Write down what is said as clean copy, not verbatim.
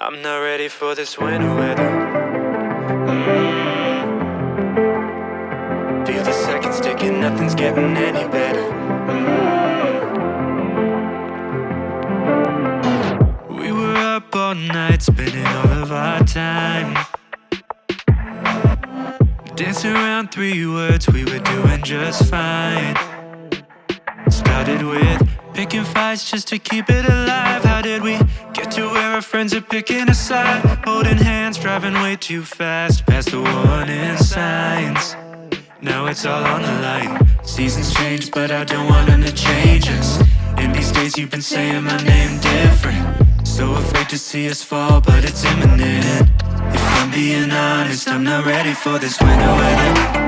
I'm not ready for this winter weather. Feel the seconds ticking, nothing's getting any better. We were up all night, spending all of our time dancing around 3 words, we were doing just fine. Started with picking fights just to keep it alive. How did we get to where our friends are picking a side? Holding hands, driving way too fast, past the warning signs. Now it's all on the line. Seasons change, but I don't want them to change us. In these days you've been saying my name different. So afraid to see us fall, but it's imminent. If I'm being honest, I'm not ready for this winter weather.